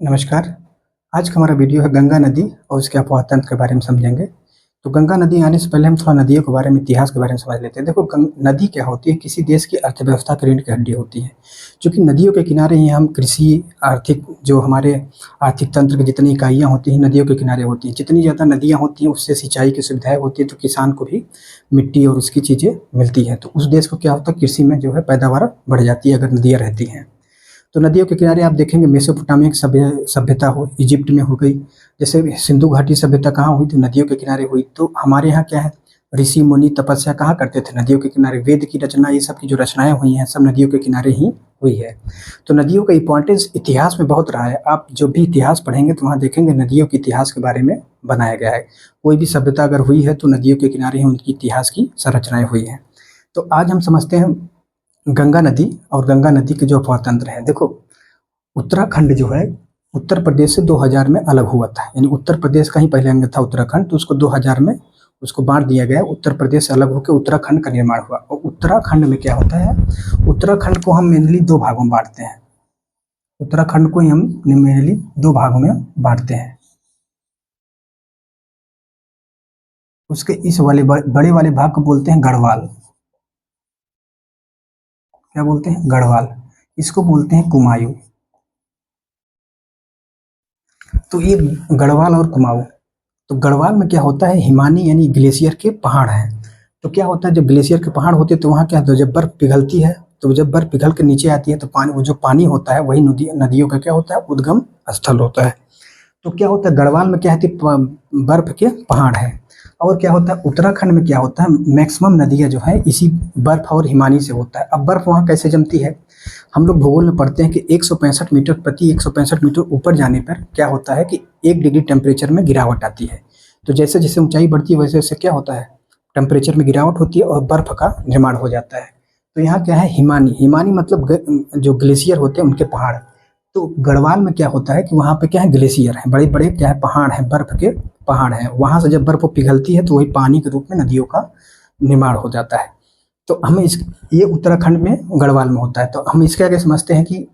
नमस्कार। आज का हमारा वीडियो है गंगा नदी और उसके अफवाह तंत्र के बारे में समझेंगे। तो गंगा नदी आने से पहले हम थोड़ा नदियों के बारे में, इतिहास के बारे में समझ लेते हैं। देखो नदी क्या होती है, किसी देश की अर्थव्यवस्था की रीढ़ की हड्डी होती है। चूँकि नदियों के किनारे ही हम कृषि, आर्थिक जो हमारे आर्थिक तंत्र की जितनी इकाइयाँ होती हैं, नदियों के किनारे होती हैं। जितनी ज़्यादा नदियाँ होती हैं, उससे सिंचाई की सुविधाएँ होती हैं, तो किसान को भी मिट्टी और उसकी चीज़ें मिलती हैं। तो उस देश को क्या होता है, कृषि में जो है पैदावार बढ़ जाती है अगर नदियाँ रहती हैं। तो नदियों के किनारे आप देखेंगे मेसोपोटामिया की सभ्यता हो, इजिप्ट में हो गई। जैसे सिंधु घाटी सभ्यता कहाँ हुई थी, नदियों के किनारे हुई। तो हमारे यहाँ क्या है, ऋषि मुनि तपस्या कहाँ करते थे, नदियों के किनारे। वेद की रचना, ये सब की जो रचनाएं हुई हैं, सब नदियों के किनारे ही हुई है। तो नदियों का इंपॉर्टेंस इतिहास में बहुत रहा है। आप जो भी इतिहास पढ़ेंगे तो वहाँ देखेंगे नदियों के इतिहास के बारे में बनाया गया है। कोई भी सभ्यता अगर हुई है तो नदियों के किनारे ही उनकी इतिहास की संरचनाएं हुई हैं। तो आज हम समझते हैं गंगा नदी और गंगा नदी के जो अफवाह तंत्र हैं। देखो, उत्तराखंड जो है उत्तर प्रदेश से 2000 में अलग हुआ था। यानी उत्तर प्रदेश का ही पहले अंग था उत्तराखंड, तो उसको 2000 में उसको बांट दिया गया। उत्तर प्रदेश से अलग होकर उत्तराखंड का निर्माण हुआ। और उत्तराखंड में क्या होता है, उत्तराखंड को हम मेनली दो भागों में बांटते हैं। उत्तराखंड को ही हम मेनली दो भागों में बांटते हैं। उसके इस वाले बड़े वाले भाग को बोलते हैं गढ़वाल। क्या बोलते हैं, गढ़वाल। इसको बोलते हैं कुमायूं। तो ये गढ़वाल और कुमाऊं, तो गढ़वाल में क्या होता है, हिमानी यानी ग्लेशियर के पहाड़ हैं। तो क्या होता है, जब ग्लेशियर के पहाड़ होते हैं तो वहाँ क्या होता है, जब बर्फ पिघलती है, तो जब बर्फ पिघल के नीचे आती है तो पानी, वो जो पानी होता है वही नदियों का क्या होता है, उद्गम स्थल होता है। तो क्या होता है, गढ़वाल में क्या है, बर्फ के पहाड़ है। और क्या होता है, उत्तराखंड में क्या होता है, मैक्सिमम नदियाँ जो है इसी बर्फ और हिमानी से होता है। अब बर्फ वहाँ कैसे जमती है, हम लोग भूगोल में पढ़ते हैं कि 165 मीटर प्रति 165 मीटर ऊपर जाने पर क्या होता है कि 1 डिग्री टेम्परेचर में गिरावट आती है। तो जैसे जैसे ऊंचाई बढ़ती है वैसे वैसे क्या होता है, टेम्परेचर में गिरावट होती है और बर्फ का निर्माण हो जाता है। तो यहाँ क्या है, हिमानी। हिमानी मतलब जो ग्लेशियर होते हैं उनके पहाड़। तो गढ़वाल में क्या होता है कि वहाँ पे क्या है, ग्लेशियर है, बड़े बड़े क्या है, पहाड़ हैं, बर्फ के पहाड़ हैं। वहाँ से जब बर्फ पिघलती है तो वही पानी के रूप में नदियों का निर्माण हो जाता है। तो हमें इस ये उत्तराखंड में गढ़वाल में होता है। तो हम इसके आगे समझते हैं कि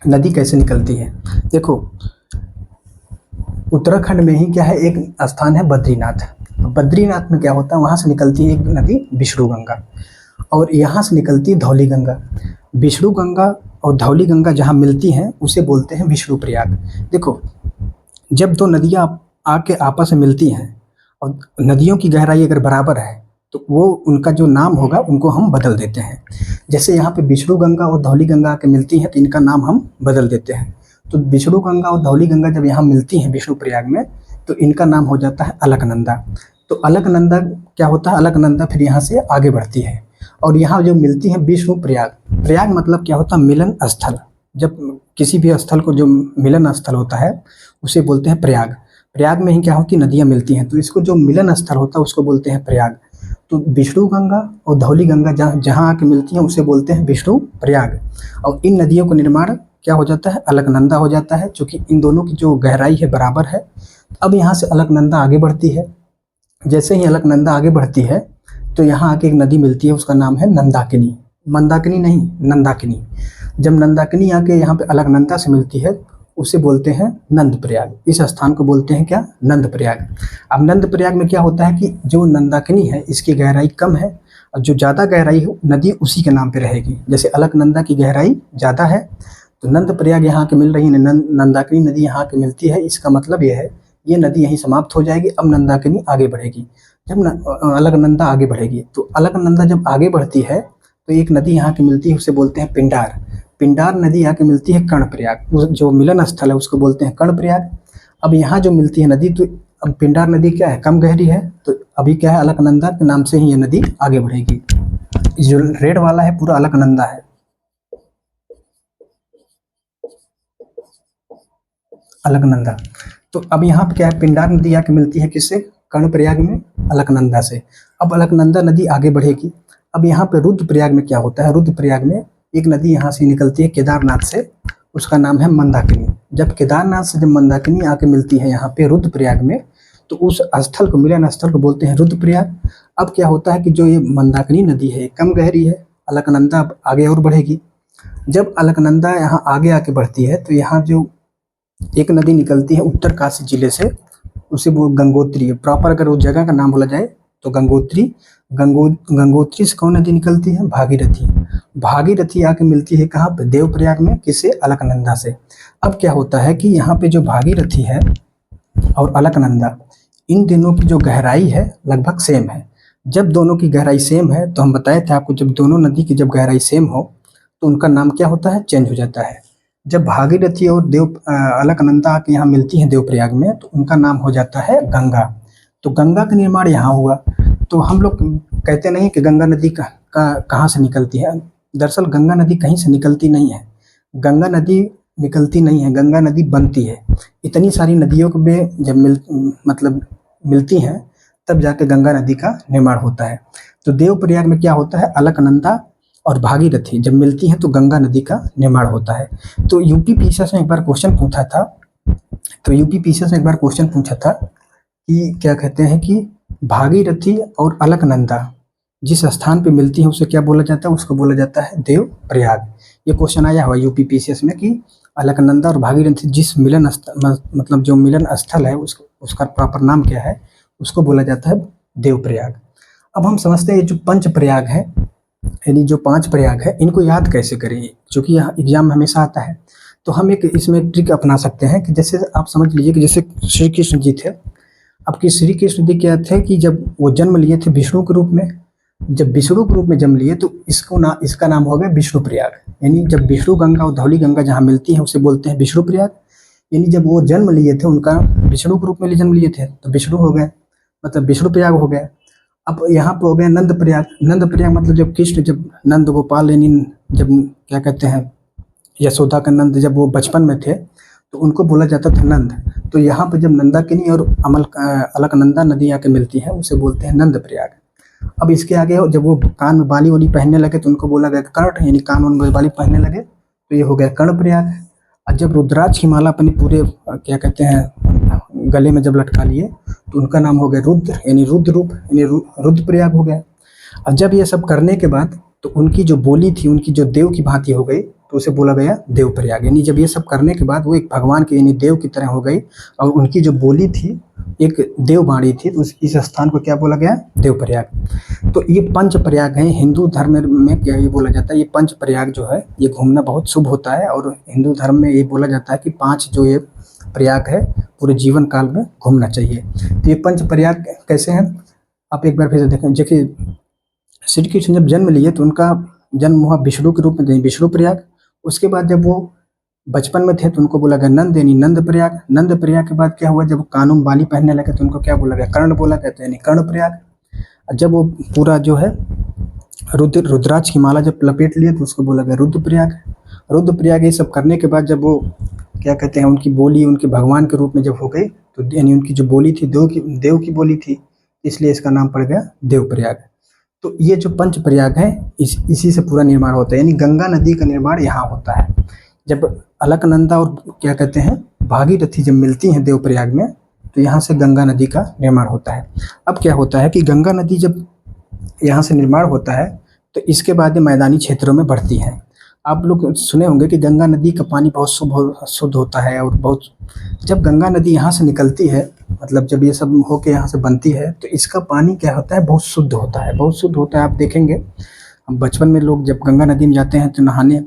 नदी कैसे निकलती है। देखो, उत्तराखंड में ही क्या है, एक स्थान है बद्रीनाथ। बद्रीनाथ में क्या होता है, वहाँ से निकलती है एक नदी विष्णु गंगा, और यहाँ से निकलती है धौली गंगा। विष्णु गंगा और धौली गंगा जहाँ मिलती हैं उसे बोलते हैं विष्णु प्रयाग। देखो, जब दो नदियाँ आके आपस में मिलती हैं और नदियों की गहराई अगर बराबर है तो वो उनका जो नाम होगा उनको हम बदल देते हैं। जैसे यहाँ पे विष्णु गंगा और धौली गंगा आके मिलती हैं तो इनका नाम हम बदल देते हैं। तो विष्णु गंगा और धौली गंगा जब यहाँ मिलती हैं विष्णु प्रयाग में, तो इनका नाम हो जाता है अलकनंदा। तो अलकनंदा क्या होता है, अलकनंदा फिर यहाँ से आगे बढ़ती है और यहाँ जो मिलती है विष्णु प्रयाग। प्रयाग मतलब क्या होता है, मिलन स्थल। जब किसी भी स्थल को जो मिलन स्थल होता है उसे बोलते हैं प्रयाग। प्रयाग में ही क्या होती है, नदियाँ मिलती हैं, तो इसको जो मिलन स्थल होता है उसको बोलते हैं प्रयाग। तो विष्णु गंगा और धौली गंगा जहाँ जहाँ आके मिलती हैं उसे बोलते हैं विष्णु प्रयाग। और इन नदियों का निर्माण क्या हो जाता है, अलकनंदा हो जाता है, क्योंकि इन दोनों की जो गहराई है बराबर है। अब यहाँ से अलकनंदा आगे बढ़ती है। जैसे ही अलकनंदा आगे बढ़ती है तो यहाँ आके एक नदी मिलती है, उसका नाम है नंदाकिनी। मंदाकिनी नहीं, नंदाकिनी। जब नंदाकिनी आके यहाँ पे अलकनंदा से मिलती है उसे बोलते हैं नंद प्रयाग। इस स्थान को बोलते हैं क्या, नंद प्रयाग। अब नंद प्रयाग में क्या होता है कि जो नंदाकिनी है इसकी गहराई कम है और जो ज़्यादा गहराई है नदी उसी के नाम पे रहेगी। जैसे अलकनंदा की गहराई ज़्यादा है तो नंद प्रयाग यहाँ के मिल रही है, नंदाकिनी नदी यहाँ के मिलती है। इसका मतलब यह है ये नदी यहीं समाप्त हो जाएगी, अब नंदाकिनी आगे बढ़ेगी। जब अलकनंदा आगे बढ़ेगी तो अलकनंदा जब आगे बढ़ती है तो एक नदी यहाँ की मिलती है, उसे बोलते हैं पिंडार। पिंडार नदी यहाँ की मिलती है कर्णप्रयाग। उस जो मिलन स्थल है उसको बोलते हैं कर्णप्रयाग। अब यहाँ जो मिलती है नदी, तो अब पिंडार नदी क्या है, कम गहरी है, तो अभी क्या है, अलकनंदा के नाम से ही ये नदी आगे बढ़ेगी। जो रेड वाला है पूरा अलकनंदा है, अलकनंदा। तो अब यहाँ पे क्या है, पिंडार नदी आके मिलती है किससे, कर्णप्रयाग में, अलकनंदा से। अब अलकनंदा नदी आगे बढ़ेगी। अब यहाँ पे रुद्रप्रयाग में क्या होता है, रुद्रप्रयाग में एक नदी यहाँ से निकलती है केदारनाथ से, उसका नाम है मंदाकिनी। जब केदारनाथ से जब मंदाकिनी आके मिलती है यहाँ पे रुद्रप्रयाग में, तो उस स्थल को, मिलन स्थल को बोलते हैं रुद्रप्रयाग। अब क्या होता है कि जो ये मंदाकिनी नदी है कम गहरी है, अलकनंदा अब आगे और बढ़ेगी। जब अलकनंदा यहाँ आगे आके बढ़ती है तो यहाँ जो एक नदी निकलती है उत्तरकाशी जिले से, उसे वो गंगोत्री है प्रॉपर, अगर उस जगह का नाम बोला जाए तो गंगोत्री। गंगोत्री से कौन नदी निकलती है? भागीरथी। भागीरथी आके मिलती है कहाँ पे? देवप्रयाग में। किससे? अलकनंदा से। अब क्या होता है कि यहाँ पे जो भागीरथी है और अलकनंदा, इन दोनों की जो गहराई है लगभग सेम है। जब दोनों की गहराई सेम है तो हम बताए थे आपको, जब दोनों नदी की जब गहराई सेम हो तो उनका नाम क्या होता है? चेंज हो जाता है। जब भागीरथी और अलकनंदा आके यहाँ मिलती हैं देवप्रयाग में तो उनका नाम हो जाता है गंगा। तो गंगा का निर्माण यहाँ हुआ। तो हम लोग कहते नहीं कि गंगा नदी कहाँ से निकलती है। दरअसल गंगा नदी कहीं से निकलती नहीं है। गंगा नदी निकलती नहीं है, गंगा नदी बनती है। इतनी सारी नदियों में जब मिलती हैं तब जाके गंगा नदी का निर्माण होता है। तो देवप्रयाग में क्या होता है? अलकनंदा और भागीरथी जब मिलती हैं तो गंगा नदी का निर्माण होता है। तो यूपी पीसीएस में एक बार क्वेश्चन पूछा था, कि क्या कहते हैं कि भागीरथी और अलकनंदा जिस स्थान पे मिलती है उसे क्या बोला जाता है? उसको बोला जाता है देवप्रयाग। ये क्वेश्चन आया हुआ यूपी पीसीएस में कि अलकनंदा और भागीरथी जिस मिलन जो मिलन स्थल है उसका प्रॉपर नाम क्या है? उसको बोला जाता है देवप्रयाग। अब हम समझते हैं जो पंच प्रयाग है, यानी जो 5 प्रयाग है, इनको याद कैसे करें, क्योंकि यहाँ एग्जाम में हमेशा आता है। तो हम एक इसमें ट्रिक अपना सकते हैं कि जैसे आप समझ लीजिए कि जैसे श्री कृष्ण जी थे। अब कि श्री कृष्ण जी क्या थे कि जब वो जन्म लिए थे विष्णु के रूप में, जब विष्णु के रूप में जन्म लिए तो इसका नाम हो गया विष्णु प्रयाग। यानी जब विष्णु गंगा और धौली गंगा जहाँ मिलती है उसे बोलते हैं विष्णु प्रयाग। यानी जब वो जन्म लिए थे उनका विष्णु के रूप में जन्म लिए थे तो विष्णु हो गए, मतलब विष्णु प्रयाग हो गया। अब यहाँ पे हो गया नंद प्रयाग। नंद प्रयाग मतलब जब कृष्ण, जब नंद गोपाल यानी जब क्या कहते हैं यशोदा का नंद, जब वो बचपन में थे तो उनको बोला जाता था नंद। तो यहाँ पे जब नंदाकिनी और अलकनंदा नदी आके मिलती है उसे बोलते हैं नंद प्रयाग। अब इसके आगे जब वो कान में बाली वाली पहनने लगे तो उनको बोला गया कर्ण, यानी कान में बाली पहनने लगे तो ये हो गया कर्ण प्रयाग। और जब रुद्राक्ष की माला अपनी पूरे क्या कहते हैं गले में जब लटका लिए तो उनका नाम हो गया रुद्र, यानी रुद्र रूप, यानी रुद्र प्रयाग हो गया। और जब ये सब करने के बाद तो उनकी जो बोली थी, उनकी जो देव की भांति हो गई तो उसे बोला गया देव प्रयाग। यानी जब ये सब करने के बाद वो एक भगवान के यानी देव की तरह हो गई और उनकी जो बोली थी एक देव वाणी थी, तो इस स्थान को क्या बोला गया? देव प्रयाग। तो ये पंच प्रयाग हैं। हिंदू धर्म में क्या ये बोला जाता है, ये पंच प्रयाग जो है ये घूमना बहुत शुभ होता है। और हिंदू धर्म में ये बोला जाता है कि 5 जो ये प्रयाग है पूरे जीवन काल में घूमना चाहिए। तो ये पंच प्रयाग कैसे हैं आप एक बार फिर से देखें। देखिए श्री कृष्ण जब जन्म लिए तो उनका जन्म हुआ विष्णु के रूप में, विष्णु प्रयाग। उसके बाद जब वो बचपन में थे तो उनको बोला गया नंद, यानी नंद प्रयाग। नंद प्रयाग के बाद क्या हुआ? जब कानों में बाली पहनने लगे तो उनको क्या बोला गया? कर्ण बोला गया, यानी कर्ण प्रयाग। जब वो पूरा जो है रुद्राक्ष की माला जब लपेट लिए तो उसको बोला गया रुद्र प्रयाग। रुद्र प्रयाग ये सब करने के बाद जब वो क्या कहते हैं उनकी बोली उनके भगवान के रूप में जब हो गई तो यानी उनकी जो बोली थी देव की बोली थी, इसलिए इसका नाम पड़ गया देव प्रयाग। तो ये जो पंच प्रयाग है इसी से पूरा निर्माण होता है। यानी गंगा नदी का निर्माण यहाँ होता है। जब अलकनंदा और क्या कहते हैं भागीरथी जब मिलती हैं देवप्रयाग में तो यहाँ से गंगा नदी का निर्माण होता है। अब क्या होता है कि गंगा नदी जब यहाँ से निर्माण होता है तो इसके बाद ये मैदानी क्षेत्रों में बढ़ती है। आप लोग सुने होंगे कि गंगा नदी का पानी बहुत शुद्ध होता है। और बहुत जब गंगा नदी यहाँ से निकलती है, मतलब जब ये सब होके यहाँ से बनती है तो इसका पानी क्या होता है? बहुत शुद्ध होता है, बहुत शुद्ध होता है। आप देखेंगे बचपन में लोग जब गंगा नदी में जाते हैं तो नहाने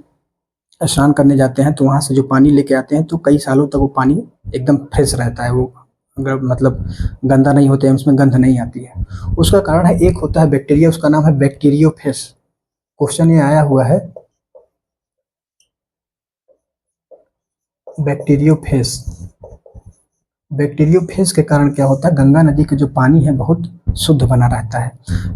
स्नान करने जाते हैं तो वहाँ से जो पानी लेके आते हैं तो कई सालों तक वो पानी एकदम फ्रेश रहता है। वो अगर मतलब गंदा नहीं होता है, उसमें गंध नहीं आती है। उसका कारण है, एक होता है बैक्टीरिया, उसका नाम है बैक्टीरियोफेज। क्वेश्चन ये आया हुआ है बैक्टीरियोफेज। बैक्टीरियोफेज के कारण क्या होता है? गंगा नदी का जो पानी है बहुत शुद्ध बना रहता है।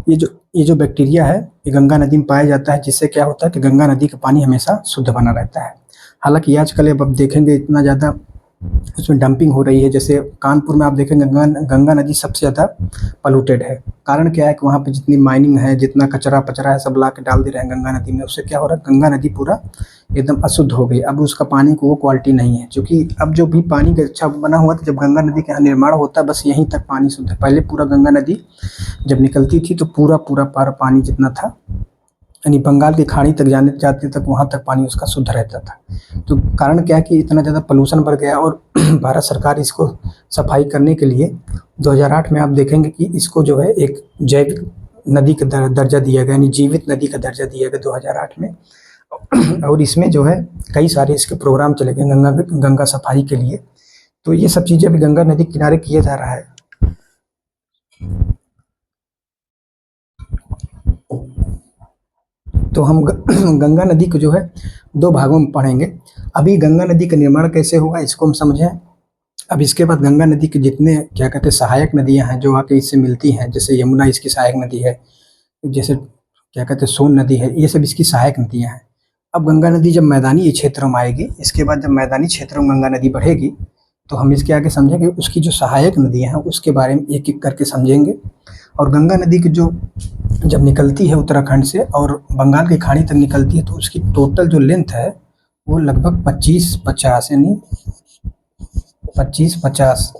ये जो बैक्टीरिया है ये गंगा नदी में पाया जाता है, जिससे क्या होता है कि गंगा नदी का पानी हमेशा शुद्ध बना रहता है। हालांकि आजकल अब देखेंगे इतना ज़्यादा उसमें डंपिंग हो रही है। जैसे कानपुर में आप देखेंगे गंगा नदी सबसे ज़्यादा पॉल्यूटेड है। कारण क्या है कि वहाँ पे जितनी माइनिंग है, जितना कचरा पचरा है सब ला के डाल दे रहे हैं गंगा नदी में। उससे क्या हो रहा है? गंगा नदी पूरा एकदम अशुद्ध हो गई। अब उसका पानी को वो क्वालिटी नहीं है, क्योंकि अब जो भी पानी का अच्छा बना हुआ था, जब गंगा नदी का निर्माण होता है बस यहीं तक पानी शुद्ध है। पहले पूरा गंगा नदी जब निकलती थी तो पूरा पानी जितना था यानी बंगाल की खाड़ी तक जाते तक वहाँ तक पानी उसका शुद्ध रहता था। तो कारण क्या है कि इतना ज़्यादा पोल्यूशन बढ़ गया और भारत सरकार इसको सफाई करने के लिए 2008 में आप देखेंगे कि इसको जो है एक जैविक नदी का दर्जा दिया गया, यानी जीवित नदी का दर्जा दिया गया 2008 में। और इसमें जो है कई सारे इसके प्रोग्राम चले गए गंगा सफाई के लिए। तो ये सब चीज़ें अभी गंगा नदी के किनारे किया जा रहा है। तो हम गंगा नदी को जो है 2 भागों में पढ़ेंगे। अभी गंगा नदी का निर्माण कैसे हुआ इसको हम समझें। अब इसके बाद गंगा नदी के जितने क्या कहते हैं सहायक नदियां हैं जो आके इससे मिलती हैं, जैसे यमुना इसकी सहायक नदी है, जैसे क्या कहते हैं सोन नदी है, ये सब इसकी सहायक नदियां हैं। अब गंगा नदी जब मैदानी क्षेत्रों में आएगी, इसके बाद जब मैदानी क्षेत्रों में गंगा नदी बढ़ेगी तो हम इसके आगे समझेंगे उसकी जो सहायक नदियां हैं उसके बारे में एक एक करके समझेंगे। और गंगा नदी की जो जब निकलती है उत्तराखंड से और बंगाल की खाड़ी तक निकलती है तो उसकी टोटल जो लेंथ है वो लगभग 25-50 यानी 25-50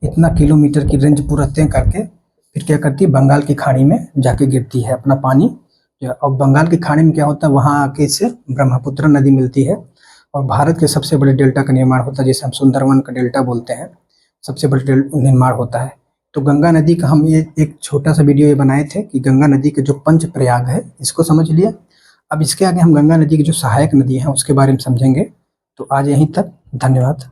इतना किलोमीटर की रेंज पूरा तय करके फिर क्या करती है बंगाल की खाड़ी में जाके गिरती है अपना पानी। और बंगाल की खाड़ी में क्या होता है वहाँ आके इससे ब्रह्मपुत्र नदी मिलती है और भारत के सबसे बड़े डेल्टा का निर्माण होता है, जिसे हम सुंदरवन का डेल्टा बोलते हैं, सबसे बड़े निर्माण होता है। तो गंगा नदी का हम ये एक छोटा सा वीडियो ये बनाए थे कि गंगा नदी के जो पंच प्रयाग है इसको समझ लिया। अब इसके आगे हम गंगा नदी की जो सहायक नदी है उसके बारे में समझेंगे। तो आज यहीं तक, धन्यवाद।